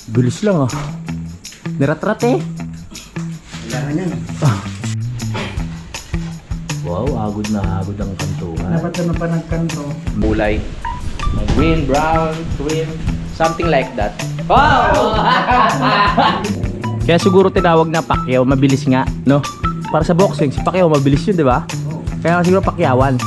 Bilis lang ah. Nirat-rat eh. Kailangan yan. Wow, agod na agod ang kantuhan. Dapat naman pa nagkanto. Mulay. Green, brown, cream, something like that. Wow! Kaya siguro tinawag na Pacquiao, mabilis nga, no? Para sa boxing, si Pacquiao mabilis yun, di ba? Kaya siguro Pacquiaoan.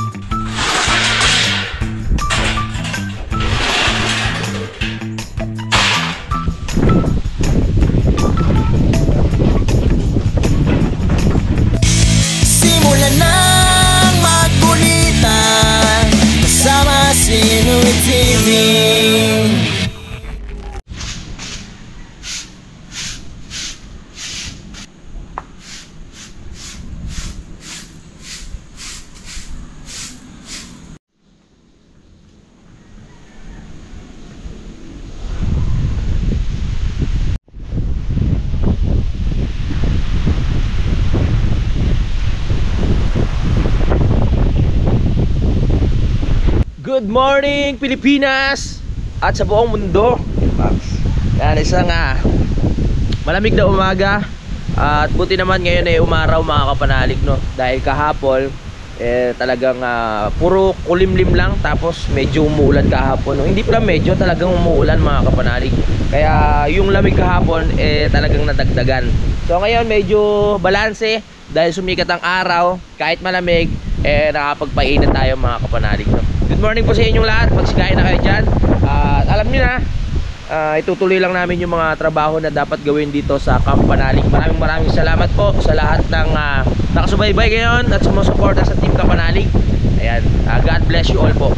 Simulan nang magkulitan kasama si Inuit TV. Good morning Pilipinas at sa buong mundo. Yan, isang malamig na umaga. At buti naman ngayon ay umaraw mga kapanalig, no? Dahil kahapon talagang puro kulimlim lang, tapos medyo umuulan kahapon, no? Hindi pala medyo, talagang umuulan mga kapanalig. Kaya yung lamig kahapon talagang nadagdagan. So ngayon medyo balanse dahil sumikat ang araw, kahit malamig nakapagpainit tayo mga kapanalig, no? Good morning po sa inyong lahat. Magsikain na kayo dyan. Alam nyo na, itutuloy lang namin yung mga trabaho na dapat gawin dito sa Camp Panalig. Maraming salamat po sa lahat ng nakasubaybay ngayon at sumusuporta sa Team Camp Panalig. Ayan, God bless you all po.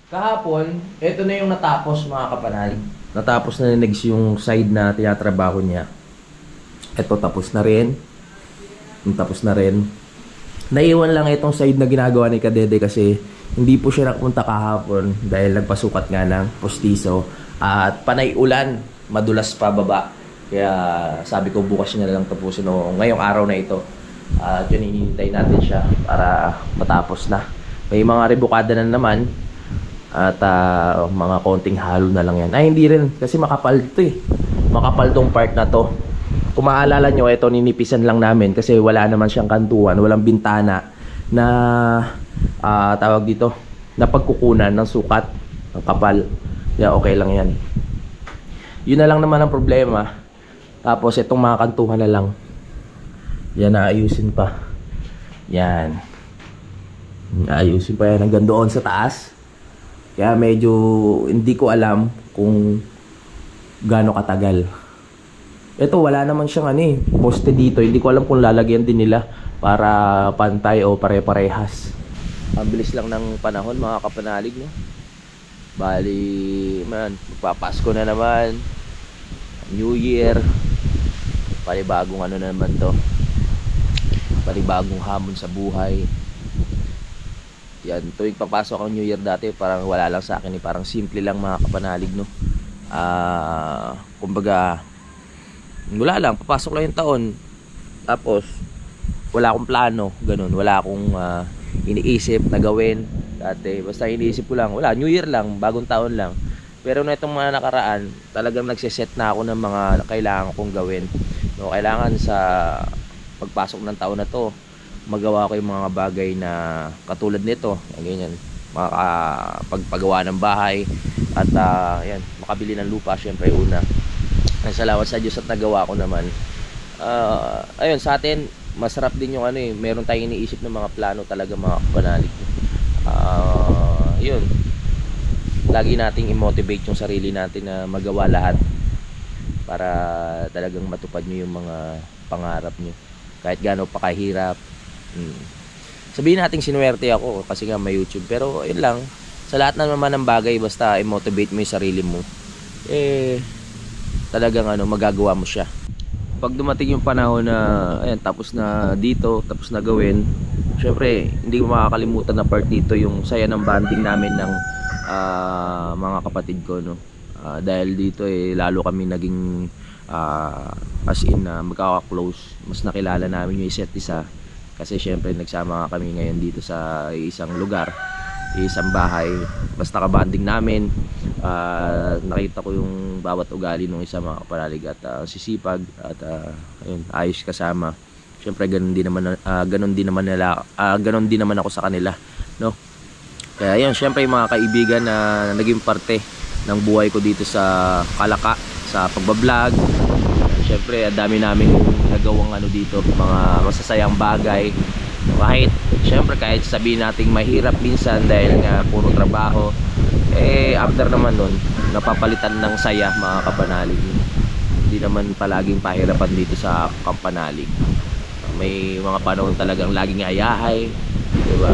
Kahapon, ito na yung natapos mga kapanalig. Natapos na next yung side na tinatrabaho niya. Ito tapos na rin. Tapos na rin. Naiwan lang itong side na ginagawa ni Kadede kasi hindi po siya nakapunta kahapon dahil nagpasukat nga ng postiso at panay ulan, madulas pa baba. Kaya sabi ko bukas niya na lang tapusin ngayong araw na ito. At yun, hinihintay natin siya para matapos na. May mga rebukada na naman at mga konting halo na lang yan. Ay hindi rin kasi makapal ito eh. Makapal tong part na to. Kung maalala nyo, ito ninipisan lang namin kasi wala naman siyang kantuan, walang bintana na tawag dito, na pagkukunan ng sukat, ng kapal. Kaya okay lang yan. Yun na lang naman ang problema. Tapos itong mga kantuhan na lang, yan, naayusin pa. Yan, naayusin pa yan hanggang doon sa taas. Kaya medyo hindi ko alam kung gaano katagal. Ito wala naman siyang poste dito. Hindi ko alam kung lalagyan din nila para pantay o pare-parehas. Ang bilis lang ng panahon mga kapanalig, no? Bali, magpapasko na naman. New Year. Panibagong na naman to. Panibagong hamon sa buhay. Yan, tuwing papasok ang New Year dati, parang wala lang sa akin, parang simple lang mga kapanalig, no? Kumbaga, wala lang, papasok lang yung taon. Tapos wala akong plano, ganun. Wala akong iniisip na gawin dati. Basta iniisip ko lang, wala, New Year lang, bagong taon lang. Pero na itong mga nakaraan, talagang nagsiset na ako ng mga kailangan kong gawin, no? Kailangan sa pagpasok ng taon na to, magawa ko yung mga bagay na katulad nito, ganyan, pagpagawa ng bahay at yan, makabili ng lupa, syempre una. Salamat sa Diyos at nagawa ko naman. Ayun, sa atin masarap din yung meron tayong iniisip ng mga plano talaga mga kapanalig. Yun, lagi nating i-motivate yung sarili natin na magawa lahat para talagang matupad nyo yung mga pangarap nyo kahit gaano pa kahirap. Sabihin natin sinuwerte ako kasi nga may YouTube, pero yun lang, sa lahat naman ng bagay basta i-motivate mo yung sarili mo, talagang magagawa mo siya. Pag dumating yung panahon na ayan, tapos na dito, tapos na gawin, syempre hindi ko makakalimutan na part dito yung saya ng bonding namin ng mga kapatid ko, no? Dahil dito lalo kami naging as in magkaka-close, mas nakilala namin yung isa't isa. Kasi syempre nagsama kami ngayon dito sa isang lugar, isang bahay. Basta kabanding namin. Nakita ko yung bawat ugali ng isa mga kapanalig at sisipag at ayun, ayos kasama. Syempre ganun din naman ako sa kanila, no? Kaya yun, syempre yung mga kaibigan na naging parte ng buhay ko dito sa Kalaka, sa pagbablog. Syempre, dami namin nagawang dito, mga masasayang bagay. Kahit sabihin nating mahirap minsan dahil nga puro trabaho, after naman nun, napapalitan ng saya mga kapanalig. Hindi naman palaging pahirapan dito sa Kampanalig. May mga panahon talagang laging ayahay, diba?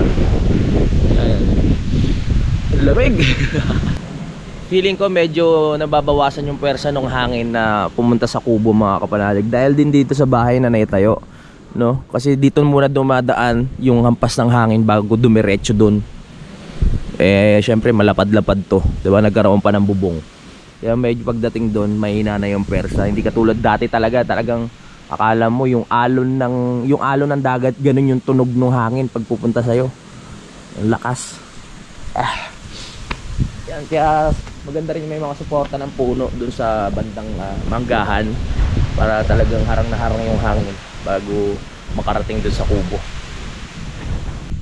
Lamig. Feeling ko medyo nababawasan yung pwersa ng hangin na pumunta sa kubo mga kapanalig dahil din dito sa bahay na naitayo, no? Kasi dito muna dumadaan yung hampas ng hangin bago dumiretso dun. Syempre malapad-lapad to, 'di ba? Nagkaroon pa ng bubong. Kaya medyo pagdating doon mahina na yung pwersa. Hindi katulad dati talagang akala mo yung alon ng dagat, ganun yung tunog ng hangin pag pupunta sa iyo. Ang lakas. Yan, kaya maganda rin may mga suporta ng puno dun sa bandang manggahan para talagang harang na harang yung hangin bago makarating dun sa kubo.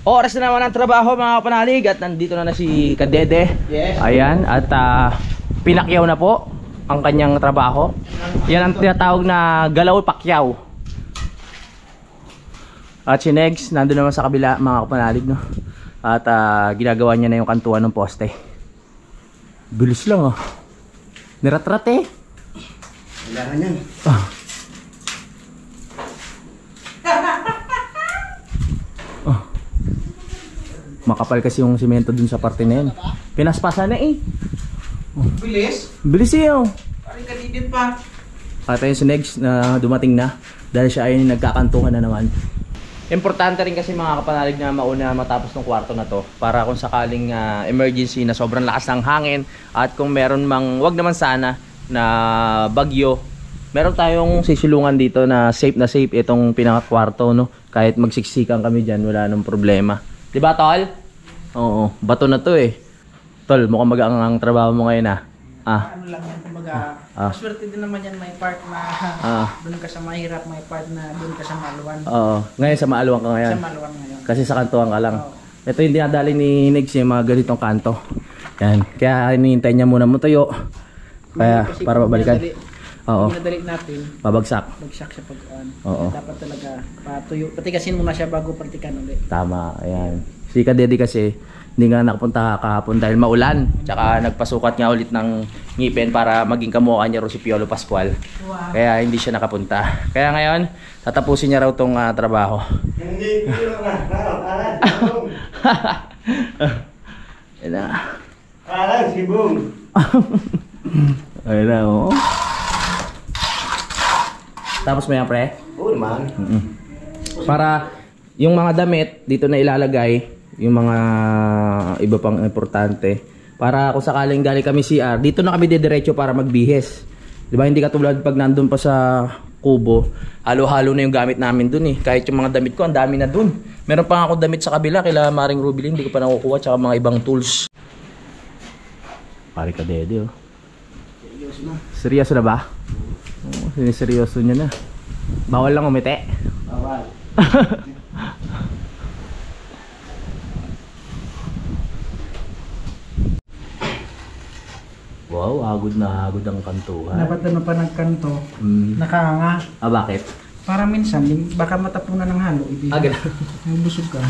Oras na naman ang trabaho mga kapanalig at nandito na si Kadede. Yes. Ayan, at pinakyaw na po ang kanyang trabaho. Yan ang tinatawag na galaw pakyaw. At si Negs nandun naman sa kabila mga kapanalig, no? At ginagawa niya na yung kantuan ng poste. Bilis lang nirat-rat Kailangan yan. Makapal kasi yung simento dun sa parte na yan. Pinaspasan na Bilis. Bilis Parang kadidit pa. At ayun si Negs na dumating na dahil siya ay nagkakantuhan na naman. Importante rin kasi mga kapanalig na mauna matapos ng kwarto na to para kung sakaling emergency na sobrang lakas ng hangin at kung meron mang wag naman sana na bagyo, meron tayong sisilungan dito na safe itong pinakakwarto, no? Kahit magsiksikan kami dyan, wala nang problema. Diba tol? Oo, bato na to Tol, mukhang magaang ang trabaho mo ngayon Ano lang yan, kumbaga, maswerte din naman yan, may part na doon ka sa mahirap, may part na doon ka sa maluwan. Oo, ngayon sa maaluan ka ngayon. Sa maluwan ngayon. Kasi sa kantuan ka lang. Oo. Ito yung dinadali ni Negs yung mga ganitong kanto. Yan, kaya hinihintay niya muna matuyo. Kaya Kasi para mabalikan. Oo. Pinadali natin, Babagsak. bagsak siya pag-on. Oo. Dapat talaga patuyo. Patikasin muna siya bago partikan ulit. Tama, ayan. Si Kadede kasi hindi nga nakapunta kahapon dahil maulan. Tsaka nagpasukat nga ulit ng ngipin para maging kamukha niya rin si Piolo Pascual. Wow. Kaya hindi siya nakapunta. Kaya ngayon, tatapusin niya raw tong trabaho. Hindi, Ayan na. Alang si Boom. Ayan na, Tapos mo yan, pre? Oo naman. Para yung mga damit dito na ilalagay, yung mga iba pang importante, para kung sakaling galing kami CR, dito na kami didiretso para magbihis. Diba, hindi katulad pag nandun pa sa kubo, halo-halo na yung gamit namin dun Kahit yung mga damit ko, ang dami na dun. Meron pa ako damit sa kabila, kila Maring Rubilin, hindi ko pa nakukuha, tsaka mga ibang tools. Pare Kadede, Seryoso na. Seryoso na ba? Siniseryoso niya na. Bawal lang umite. Bawal. Wow, agod na agod ang kantuhan. Dapat ano pa nagkanto, nakanga. Bakit? Para minsan, baka matapunan ng halo. Ganun. Busog ka.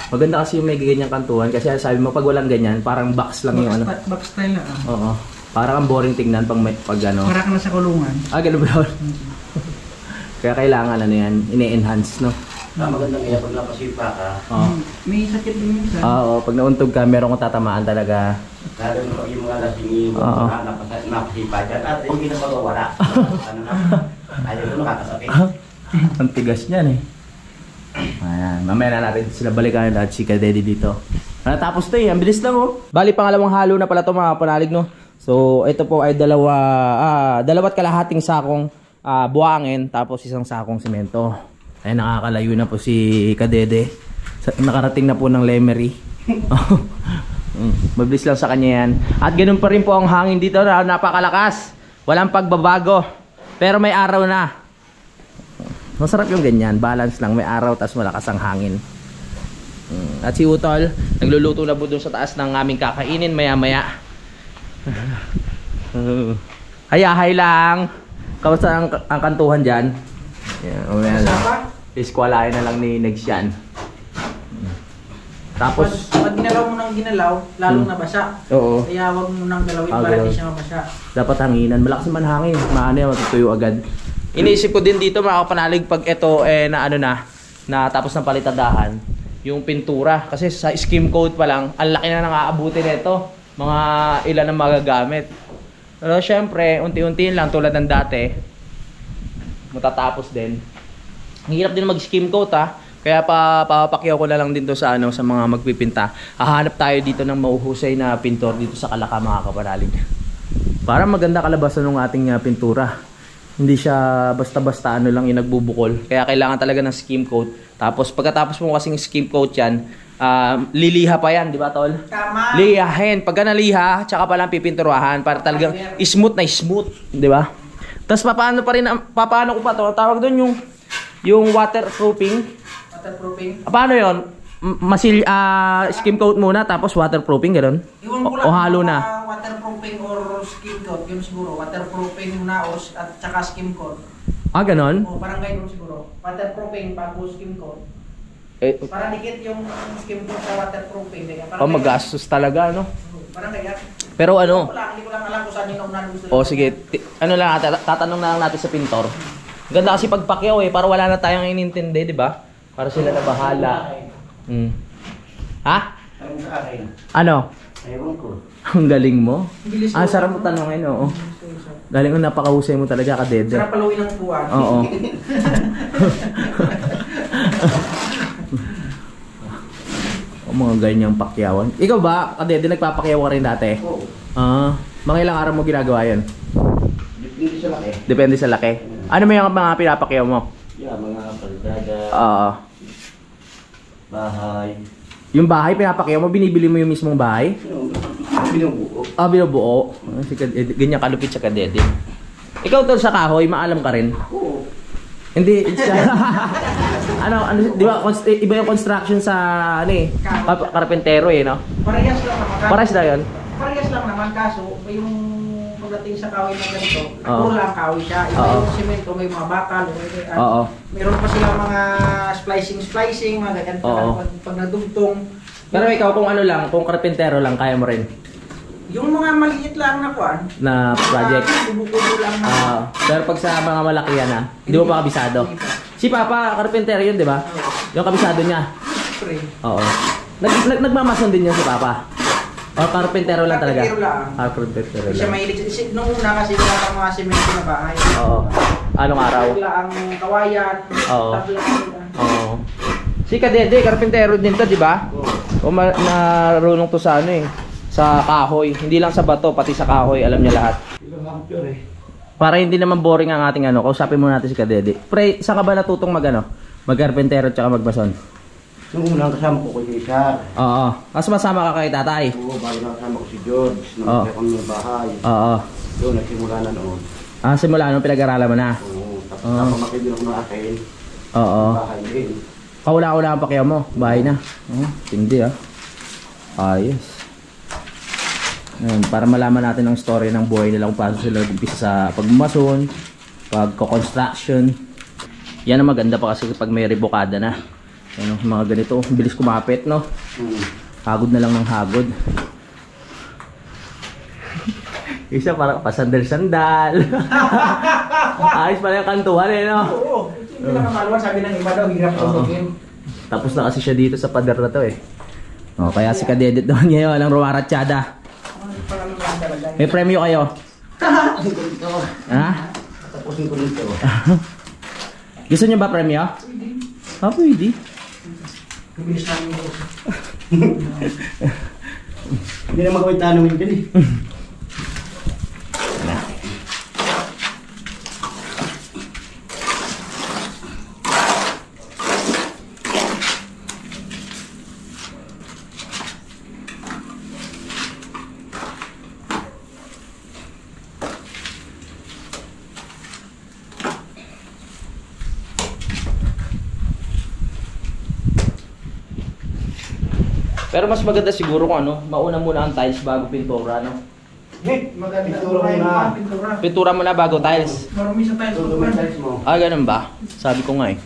Maganda kasi yung may ganyang kantuhan kasi sabi mo pag walang ganyan, parang box lang yung Back style na Oo. Parang ang boring tingnan pag ano. Para ka na sa kulungan. Ganun ba? Kaya kailangan yan, ine-enhance, no? Maganda nga pag napasipa ka. May sakit din minsan. Oo, pag nauntog ka, meron kong tatamaan talaga. Lalo yung mga lasing napasipa dyan. At yung ginapagawala. Ayaw ito nakakasakit. Ang tigas niyan Ayan, mamaya na natin sila balikan at si Kadede dito. Natapos to ang bilis lang Bali pangalawang halo na pala to mga panalig, no? So ito po ay dalawat kalahating sakong buhangin tapos isang sakong semento. Ay, nakakalayo na po si Kadede. Nakarating na po ng Lemery. Mabilis lang sa kanya yan. At ganun pa rin po ang hangin dito, napakalakas. Walang pagbabago. Pero may araw na. Masarap yung ganyan, balance lang. May araw, tas malakas ang hangin. At si Utol, nagluluto na po dun sa taas ng aming kakainin maya maya. Hayahay lang. Kamusta ang kantuhan dyan? Yan, iskwalain na lang ni Negs yan. Tapos pag ginalaw mo ng ginalaw, lalong nabasa. Oo. Kaya wag mo nang galawin para hindi siya mabasa. Dapat hanginan. Malakas naman hangin. Maano yan, matutuyo agad. Iniisip ko din dito mga kapanalig pag ito na tapos ng palitadahan, yung pintura. Kasi sa skim coat pa lang, ang laki na nang aabutin nito. Mga ilan ang magagamit. Pero syempre, unti-unti lang tulad ng dati. Matatapos din. Ang hirap din mag-skim coat Kaya papapakyaw ko na lang din to sa mga magpipinta. Hahanap tayo dito ng mauhusay na pintor dito sa Kalaka mga kapanalig. Para maganda kalabasan ng ating pintura. Hindi siya basta-basta lang yung nagbubukol. Kaya kailangan talaga ng skim coat. Tapos pagkatapos mo kasing skim coat yan, liliha pa yan, di ba tol? Tama. Lihahin. Pagka naliha, tsaka palang pipinturahan para talagang smooth na smooth, di ba? Tapos paano ko pa to? Tawag doon yung waterproofing. Waterproofing. Paano yun? Skim coat muna tapos waterproofing, gano'n? O halo na? Waterproofing or skim coat, yun siguro. Waterproofing muna at saka skim coat. Ganon? O parang ganyan siguro. Waterproofing bago skim coat. Para dikit yung skim coat sa waterproofing. Magastos talaga, no? Parang ganyan. Pero Hindi ko lang alam kung saan yung naunahan gusto. sige. Tatanong na lang natin sa pintor. Ganda kasi pagpakyaw para wala na tayong inintindi, di ba? Para sila na bahala. Ha? Ayun sa akin. Ano? Ewan ko. Ang galing mo. Bilis Sarap mo tanongin, oo. Galing mo, napakahusay mo talaga, Kadede. Sarap paluin ng buwan. Oo. Mga ganyang pakyawan. Ikaw ba, Kadede, nagpapakyaw ka rin dati? Oo. Mga ilang araw mo ginagawa yan? Depende sa laki. Depende sa laki. Ano mo yung mga pinapakyaw mo? Yeah, mga palitada, bahay. Yung bahay, pinapakyaw mo, binibili mo yung mismong bahay? Binubuo. Binubuo. Ganyan kalupit sa Kadede. Ikaw tol sa kahoy, maalam ka rin? Oo. Hindi, di ba, iba yung construction sa, karpentero no? Parehas lang naman. Parehas na yun? Parehas lang naman, kaso yung pagdating sa kahoy na ganito, Oo. puro lang kahoy siya. Iba yung simento, may mga bakal. Oo. Meron pa silang mga splicing, mga ganyan. Oo. Pag nadugtong. Pero ikaw kung karpentero lang, kaya mo rin? Yung mga maliit lang na kuwan. Na project? Kubo-kubo lang na. Pero pag sa mga malakihan hindi mo pa kabisado? Si Papa, karpentero yun, di ba? Yung kabisado niya? Pre. Oo. Nagmamason din yun si Papa? O karpentero lang talaga? Karpentero lang. Karpentero Siya lang. mahilig. Nung una kasi wala pang mga semento na bahay. Oo. Anong araw? Wala ang kawayan. Oo. Tabla. Oo. Si Kadede, karpentero din to, di ba? O narunong to sa sa kahoy. Hindi lang sa bato, pati sa kahoy, alam niya lahat. Para hindi naman boring ang ating kausapin muna natin si Kadede. Pre, saan ka ba natutong mag-karpentero at magmason? Nung unang kasama ko kay Cesar. Oo. Mas masama ka kay tatay? Oo, bago na kasama ko si George. Nung kami ng bahay. Oo. Doon, nagsimula na noon. Simula nung pinag-aralan mo na? Oo, tapos napamaki din ako ng akin. Oo. Bahay din. Kaula-ula ang pakyaw mo, bahay na. Hindi Ayos. Para malaman natin ang story ng buhay nila kung paano sila nag-umpisa sa pagmason, pagko-construction. Yan ang maganda pa kasi pag may rebukada na. Mga ganito, bilis kumapit, no? Hagod na lang ng hagod. Isa parang pasandal-sandal. Ayos pala yung kantuhan no? Oo. Hindi lang kamaluan, sabi ng iba daw, hirap tugtugin. Tapos na kasi siya dito sa pader na to kaya si Kadede doon ngayon ang rumaratsyada. May premyo kayo? Ha? Tapusin ko dito. Gusto niyo ba premyo? Pwede. Bibilis namin yung Hindi na magawin tanongin dyan Pero mas maganda siguro kung ano, mauna muna ang tiles bago pintura, no? Maganda. Pintura muna bago tiles. Marami sa tiles mo. Ah, ganun ba? Sabi ko nga eh.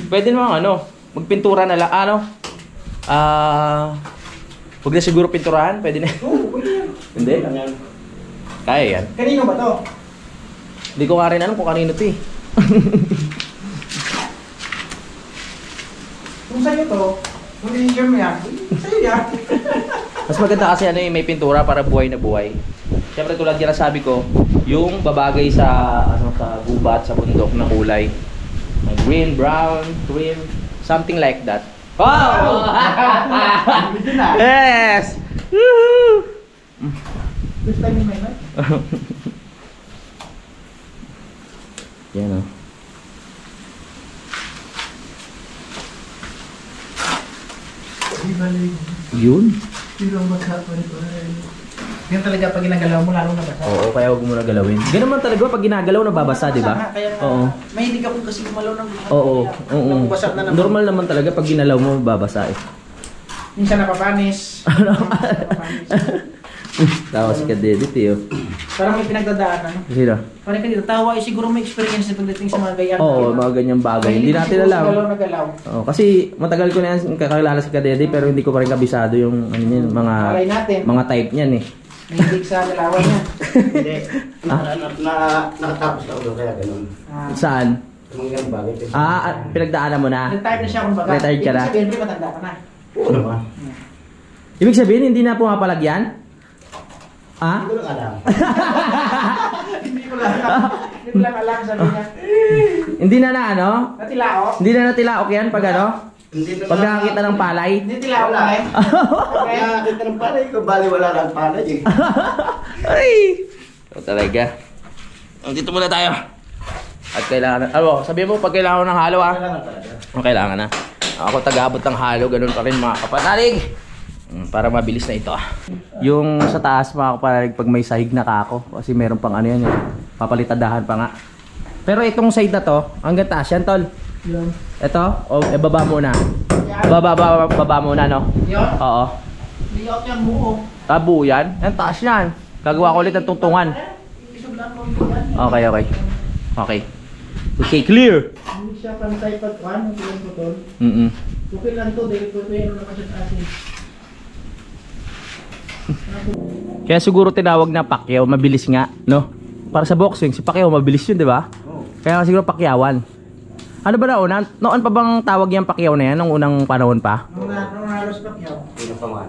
Pwede naman ano, magpintura na lang, ano? Huwag na siguro pinturahan, pwede na. Oo, pwede yan. Hindi? Kaya yan. Kanino ba to? Hindi ko nga rin alam kung kanino to eh. Kung sa'yo to, kung in-enjoy mo yan, sa'yo yan. Mas maganda kasi ano may pintura para buhay na buhay. Siyempre tulad yan sabi ko, yung babagay sa ano sa gubat, sa bundok na kulay. Green, brown, cream, something like that. Wow! Yes! Woohoo! This time in my life. Yan o. Yun? Yan talaga pag ginagalaw mo, lalo na basa. Oo, kaya huwag mo na galawin. Ganun man talaga pag ginagalaw nababasa, di ba? Oo. May hindi ka po kasi gumalaw ng Oo. Oo. Basa na naman. Normal naman talaga pag ginalaw mo babasa eh. Minsan napapanis. Tawa si Kadede, Tio. Parang may pinagdadaanan. Sino? Parang kanina, tawa siguro may experience na pagdating sa mga gayaan. Oo, mga ganyang bagay. Hindi natin alam. Nagalaw. Oo, kasi matagal ko na yan kakilala si Kadede pero hindi ko pa rin kabisado yung ano yun, Alay natin. mga type niyan eh. Nahilig sa galawan niya. Hindi. Nakatapos na ulo kaya ganun. Saan? Mga ganun bagay. Pinagdaanan mo na. Retired na siya kung baga. Retired ka na? Ibig sabihin, matanda ka na. Oo naman. Ibig sabihin, hindi na pumapalagyan? Hindi ko lang alam. Hindi ko lang alam sabi niya. Hindi na ano? Natilaok? Hindi na natilaok yan pag ano? Pag nakakita ng palay? Hindi tilaok na eh. Pag nakakita ng palay ko, bali wala lang palay eh. Ay! So, talaga. Dito muna tayo. At kailangan na, sabihin mo, pag kailangan ng halo Kailangan talaga. Kailangan na. Ako tagaabot ng halo, ganun pa rin mga kapanalig. Para mabilis na ito. Yung sa taas mga kapanalig, pag may sahig na kako, kasi meron pang ano yan, papalitadahan pa nga. Pero itong side na to, hanggang taas yan, tol. Yun. Ito, baba muna. Baba muna, no? Yun? Oo. Layout yan buo. Buo yan? Yan, taas yan. Gagawa ko ulit ng tungtungan. Isuglan mo yan. Okay, okay. Okay. Okay, clear. Hindi siya pantay pag ano, yung putol. Okay lang to, dahil po ito yung nakasya sa asin. Kaya siguro tinawag na Pacquiao, mabilis nga, no? Para sa boxing, si Pacquiao mabilis yun, di ba? Kaya siguro Pacquiaoan. Ano ba nauna? Noon pa bang tawag yung Pacquiao na yan, nung unang panahon pa? Nung halos Pacquiao. Una pa man.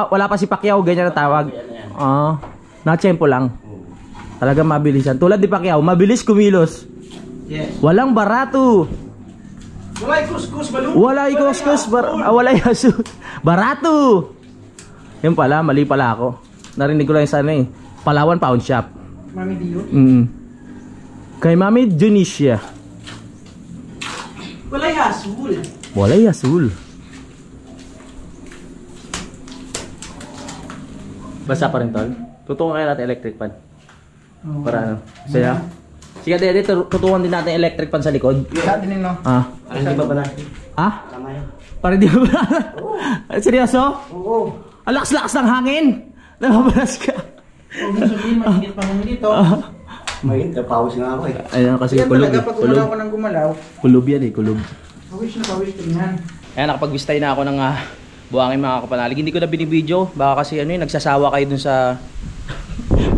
Wala pa si Pacquiao, ganyan ang tawag. Na-tsempo lang. Talagang mabilis yan. Tulad ni Pacquiao, mabilis kumilos. Yes. Walang barato. Walay kuskus balon. Walay kuskus, walay asus. Barato. Yan pala, mali pala ako. Narinig ko lang sa ano eh. Palawan Pawn Shop. Mami Dio. Kay Mami Junicia. Walay asul. Walay asul. Basa pa rin tol. Tutukan kaya natin electric fan. Para ano? Saya. Sige, Dede, tutukan din natin electric fan sa likod. Sa din no. Hindi ba ba na? Tama yan. Para di ba? Seryoso? Oo. Ang lakas-lakas ng hangin. Nababalas ka. Huwag mo sabihin, magigit pa nung dito. May pawis nga ako eh. Ayun kasi Yan kulog talaga, eh. pag gumalaw ko ng gumalaw, Kulob yan eh, kulob. pawis na pawis tingnan. Ayan, nakapag-vistay na ako ng buhangin mga kapanalig. Hindi ko na binibideo. Baka kasi ano yun, nagsasawa kayo dun sa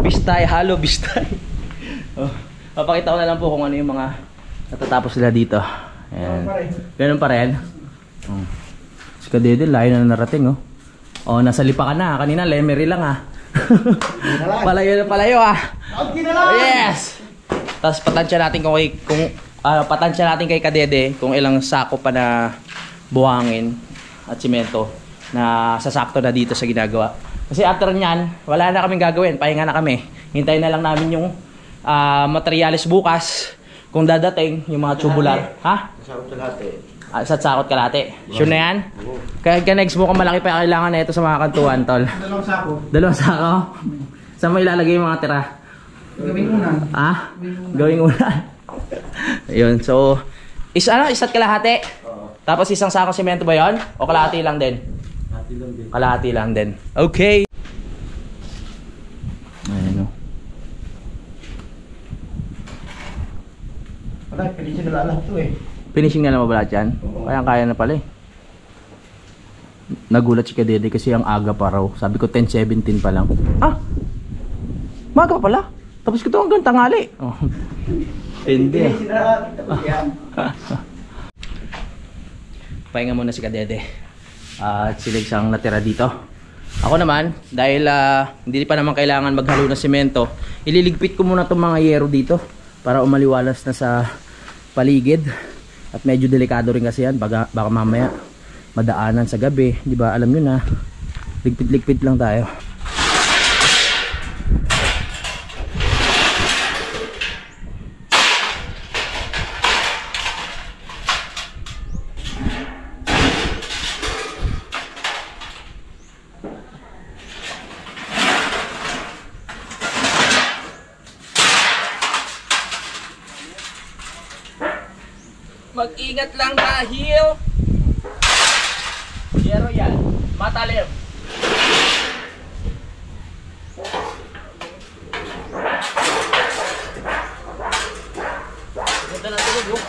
bistay, halo bistay. Papakita ko na lang po kung ano yung mga natatapos nila dito. Ayan. Ganun pa rin. Si Kadede, layo na narating oh. Oh, nasa lipa ka na. Kanina, lemery lang ah. Palayo na palayo ah. Yes! Tapos patansya natin patansya natin kay Kadede kung ilang sako pa na buhangin at simento na sasakto na dito sa ginagawa. Kasi after nyan, wala na kaming gagawin. Pahinga na kami. Hintayin na lang namin yung materialis bukas. Kung dadating, yung mga tubular. Ha? Masarap sa lahat eh. Sa sakot kalate. Sure na yan? Kaya next mo kung malaki pa kailangan na ito sa mga kantuan, tol. Dalawang sako. Dalawang sako? Saan mo ilalagay yung mga tira? Gawing unan. Gawing unan. Ayun, so isa't kalahati. Tapos isang sakong semento ba yon? O kalahati lang din? Kalahati lang din. Okay. Ayan o. Wala, finishing na lahat to eh. Finishing na lang ba lahat yan? Kaya na pala eh. Nagulat si Kadede kasi ang aga pa raw. Sabi ko 10:17 pa lang. Ah! Maga pa pala. Tapos ko ito hanggang tangali. Oh. Hindi. Finishing na lahat. Tapos yan. Pahinga muna si Kadede. At si Legs ang natira dito. Ako naman, dahil hindi pa naman kailangan maghalo ng semento, ililigpit ko muna itong mga yero dito para umaliwalas na sa paligid. At medyo delikado rin kasi yan. Baka mamaya madaanan sa gabi. Di ba? Alam nyo na. Ligpit-ligpit lang tayo. Mag-ingat lang dahil yero yan, matalim. Ganda na tulog yun.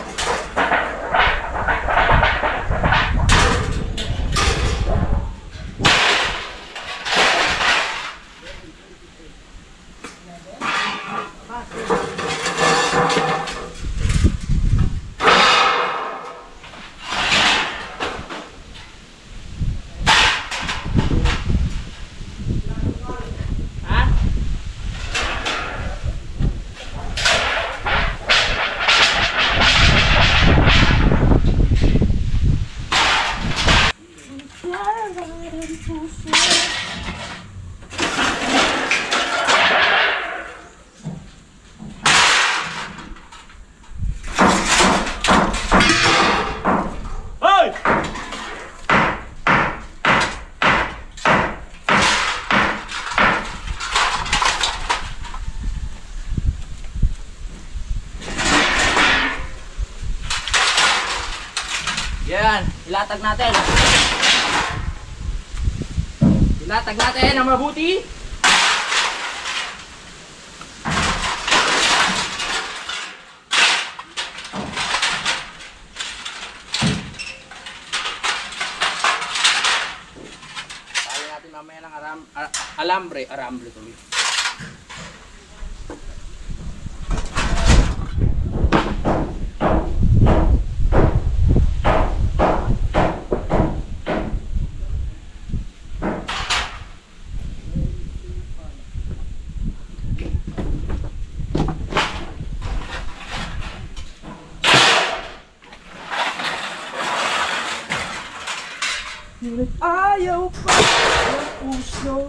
Yan, ilatag natin. Ilatag natin ang mabuti. Tayo natin mamaya ng alambre tuloy. Ngunit ayaw pa ng puso.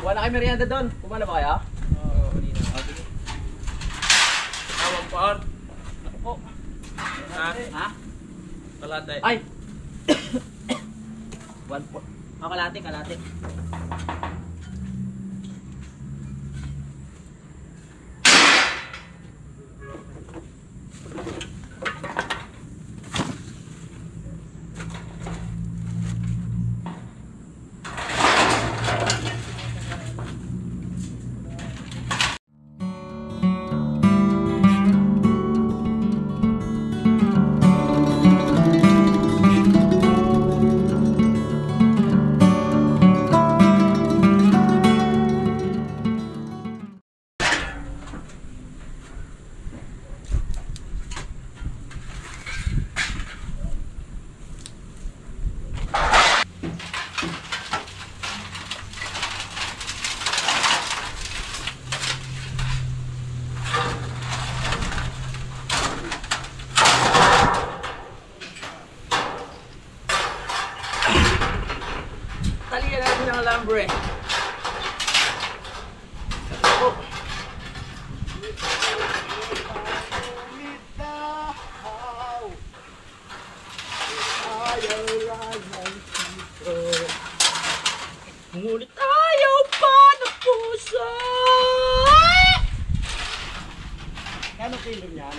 Wala kayo merienda doon. Kumala ba kayo? Oo, kanina. Tawag pa on. Ako po. Ha? Kalate. Ay! 1 po. Oh, kalate. Tatalian natin ang alambre. Ngunit ayaw pa ng puso. Kano kilo niyan?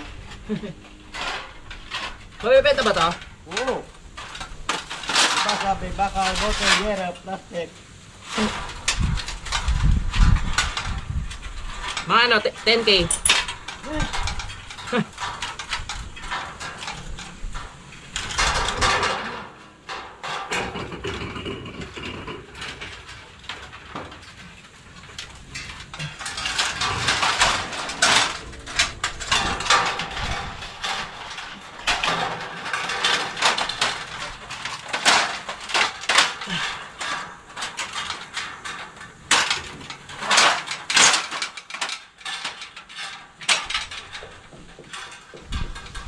Mabibenta ba to? Oo. Sabi, bakal, bottle, yera, plastic. Mga ano, 10K.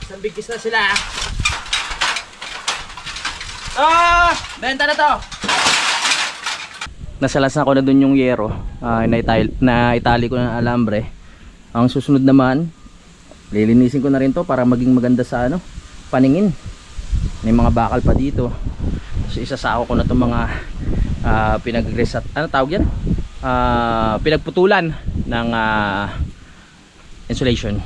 Isang bigkis na sila. Benta na to. Nasalas na ko na dun yung yero. Na itali ko na ng alambre. Ang susunod naman, lilinisin ko na rin to para maging maganda sa ano, paningin. May mga bakal pa dito. So isasako ko na itong mga pinag-resat, ano tawag yan? Pinagputulan ng insulation.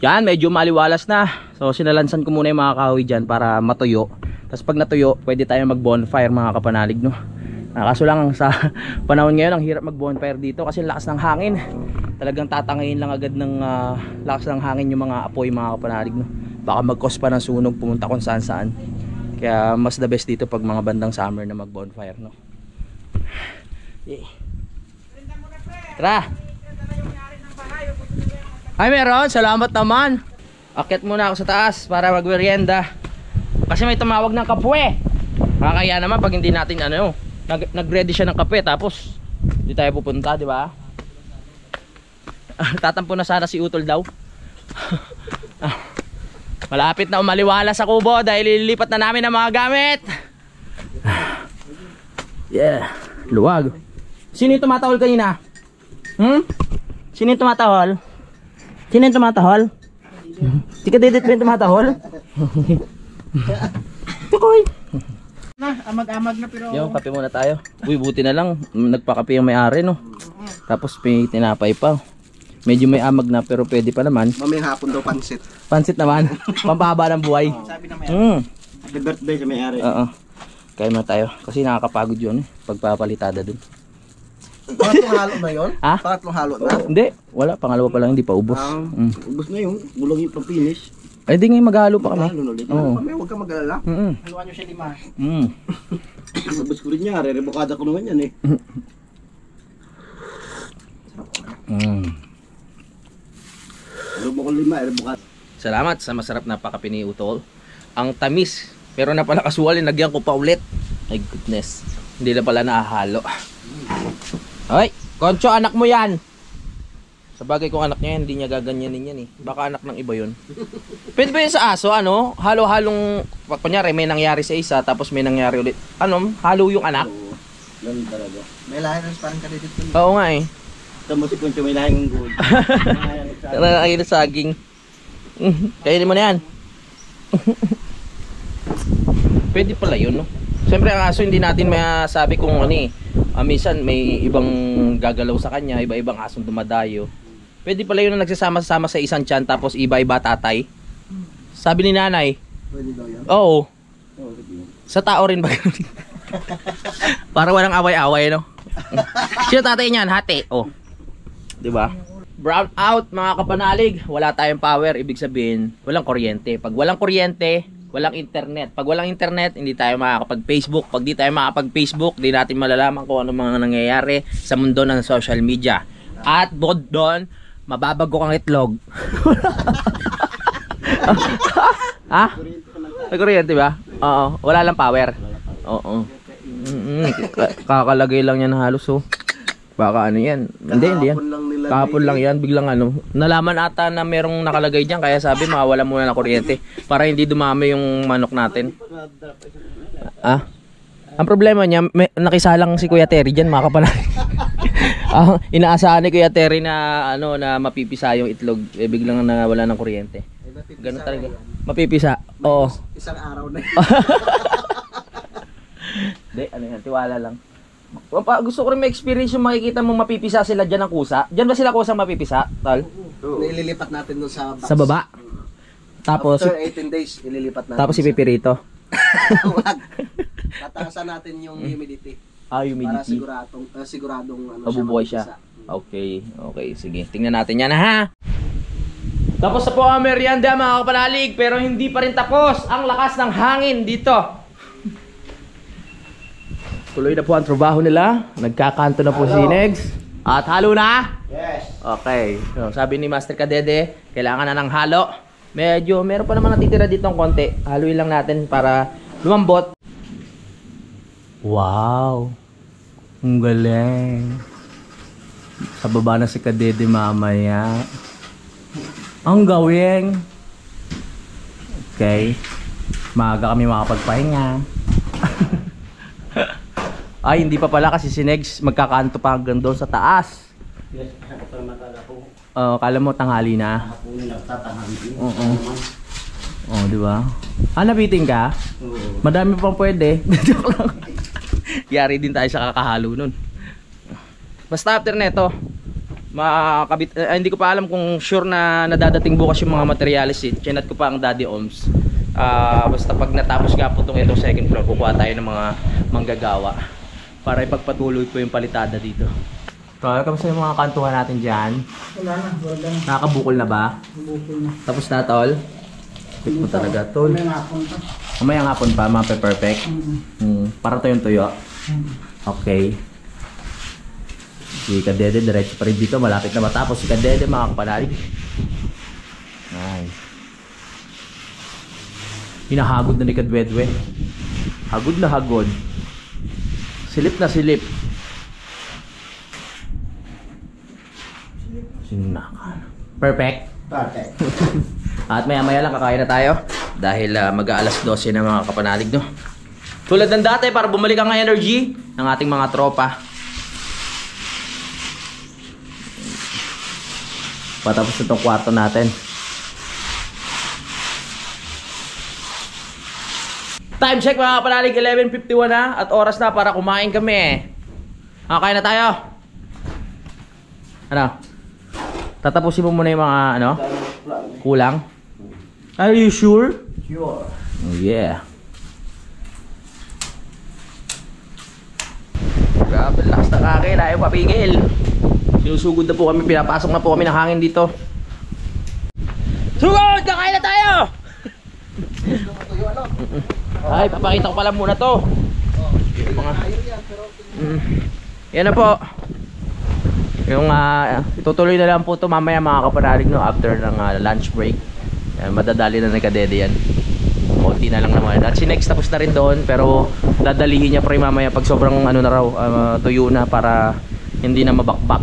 Yan, medyo maliwalas na. So sinalansan ko muna yung mga kahoy dyan para matuyo. Tapos pag natuyo, pwede tayo mag bonfire mga kapanalig, no? Kaso lang sa panahon ngayon, ang hirap mag bonfire dito kasi lakas ng hangin. Talagang tatangayin lang agad ng lakas ng hangin yung mga apoy mga kapanalig, no? Baka mag-cause pa ng sunog, pumunta kung saan saan. Kaya mas the best dito pag mga bandang summer na mag bonfire, no? Yeah. Tara! Ay meron, salamat naman. Akyat muna ako sa taas para magmerienda. Kasi may tumawag ng kapwe. Kakaya naman pag hindi natin ano, nag-ready siya ng kape tapos hindi tayo pupunta, di ba? Tatampo na sana si Utol daw. Malapit na umaliwala sa kubo dahil lilipat na namin ang mga gamit. Yeah, luwag. Sino yung tumatahol kanina? Sino yung tumatahol? Sino yung tumatahol? Di ka didit pa yung tumatahol? Tukoy! Amag-amag na pero... Yung kape muna tayo. Uy, buti na lang. Nagpakape yung may-ari, no? Tapos may tinapay pa. Medyo may amag na pero pwede pa naman. Mamayang hapon daw pansit. Pansit naman. Pampahaba ng buhay. Sabi na may Happy birthday sa may-ari. Oo. Kaya muna tayo. Kasi nakakapagod yun. Pagpapalitada dun. Pangatlong halo na yun? Ha? Pangatlong halo na? Hindi. Wala. Pangalawa pa lang. Hindi pa ubos. Ubos na yun. Bulang yung pang-finish. Ay, di ngayon maghalo pa kami. Halo na ulit. Oo. Huwag kang mag-alala. haluan nyo siya 5. Ubos ko rin niya. Re-rebukada ko naman yan eh. Alam mo ko 5. Rebukada. Salamat sa masarap na pakape ni Utol. Ang tamis, pero napalakasual, lagyan ko pa ulit. My goodness. Hindi na pala nakahalo. Ay, Concho, anak mo yan. Sabagay kung anak niya yan, hindi niya gaganyanin yan eh. Baka anak ng iba yun. Pwede ba yun sa aso, ano? Halo-halong, kunyari may nangyari sa isa, tapos may nangyari ulit. Ano? Halo yung anak? Ganun talaga. May lahi ng parang kadidit ko. Oo nga eh. Tamo si Kuncho may lahing good. Nakakain na saging. Kainin mo na yan. Pwede pala yun, no? Siyempre ang aso hindi natin masabi kung ano eh. Minsan may ibang gagalaw sa kanya, iba-ibang asong dumadayo. Pwede pala yun na nagsasama-sama sa isang tiyan tapos iba-iba tatay. Sabi ni nanay. Pwede daw yan? Oo. Sa tao rin ba? Para walang away-away, no? Sino tatay niyan? Hati. Oh. 'Di ba? Brown out mga kapanalig. Wala tayong power, ibig sabihin, walang kuryente. Pag walang kuryente, walang internet. Pag walang internet, hindi tayo makakapag-Facebook. Pag di tayo makakapag-Facebook, di natin malalaman kung ano mga nangyayari sa mundo ng social media. At bukod doon, mababago kang itlog. Ha? May kuryente ba? Oo. Wala lang power. Oo. Kakalagay lang yan halos, oh. Baka ano yan. Hindi yan. Kahapon lang yan. Biglang ano. Nalaman ata na merong nakalagay dyan. Kaya sabi mawala muna ng kuryente. Para hindi dumami yung manok natin. Ah? Ang problema niya, nakisalang si Kuya Terry dyan, mga kapanalig. Inaasahan ni Kuya Terry na ano na mapipisa yung itlog. Biglang nawala ng kuryente. Ganun talaga. Mapipisa. Oo. Isang araw na yun. Hindi, ano yan. Tiwala lang. Gusto ko rin ma-experience yung makikita mong mapipisa sila dyan ng kusa. Dyan ba sila kusa mapipisa, Tal? Nililipat natin doon sa box. Sa baba. Tapos, After 18 days, ililipat natin. tapos ipipirito. Wag. Tataasan natin yung humidity. Ah, Para humidity. siguradong ano Mabubuhay siya. siya. Okay, okay. Sige, tingnan natin yan ha. Tapos na po ang merienda mga kapanalig, pero hindi pa rin tapos ang lakas ng hangin dito. Tuloy na po ang trabaho nila. Nagkakanto na po si Negs. At halo na? Yes. Okay. So, sabi ni Master Kadede, kailangan na ng halo. Medyo, meron pa naman natitira dito ng konti. Haluin lang natin para lumambot. Wow. Ang galing. Sa baba na si Kadede mamaya. Ang gawing. Okay. Maaga kami makapagpahinga. Ay, hindi pa pala kasi si Negs magkakanto pa hanggang doon sa taas. Yes, kapag matala ko. Kala mo tanghali na. Ako nagtatahangin. Oo. Oh, di ba? Nabitin ka? Oo. Madami pang pwede. Joke lang. Yari din tayo sa kakahalo nun. Basta after neto, hindi ko pa alam kung sure na nadadating bukas yung mga materialis eh. Chinat ko pa ang Daddy Oms. Basta pag natapos nga po itong second floor, kukuha tayo ng mga manggagawa para ipagpatuloy po yung palitada dito. Tol, kamusta yung mga kantuhan natin dyan? Wala na. Nakakabukol na ba? Bukol na. Tapos na, Tol? Pick mo talaga, Tol. May hapon pa. Mamayang hapon pa, perfect. Para tuyong tuyo. Okay. Si Kadede, diretso pa rin dito. Malapit na matapos si Kadede, mga kapanalig. Nice. Hinahagod na ni Kadwedwe. Hagod na hagod. Silip na silip. Sinakan. Perfect. Perfect. At maya-maya lang kakain na tayo. Dahil mag-aalas 12 na mga kapanalig, no? Tulad ng dati para bumalik ang energy ng ating mga tropa. Patapos na itong kwarto natin. Time check mga kapanalig, 11:51 na at oras na para kumain kami. Kain na tayo. Ano? Tatapusin mo muna yung mga ano? Kulang? Are you sure? Sure. Oh yeah. Grabe, lakas na kakin, ayaw papigil. Sinusugod na po kami, pinapasok na po kami ng hangin dito. Sugod! Kakain na tayo! Ay, papakita ko pala muna to. Mga... Yan na po. Yung itutuloy na lang po to mamaya mga kapanalig, no, after ng lunch break. Yan, madadali na nagkadede yan. Konti na lang naman. At si Next tapos na rin doon, pero dadalihin niya pa rin mamaya pag sobrang ano na raw, tuyo na para hindi na mabakbak.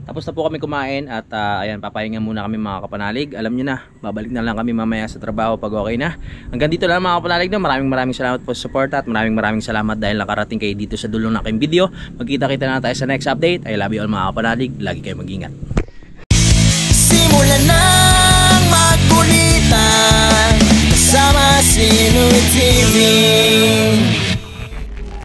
Tapos na po kami kumain at ayan, papahinga muna kami mga kapanalig. Alam nyo na, babalik na lang kami mamaya sa trabaho pag okay na. Hanggang dito lang mga kapanalig, no? Maraming salamat po sa support at maraming salamat dahil nakarating kayo dito sa dulo ng aking video. Magkita-kita na tayo sa next update. I love you all mga kapanalig. Lagi kayo mag-ingat. Simulan ng magkulitan kasama si Nuit TV.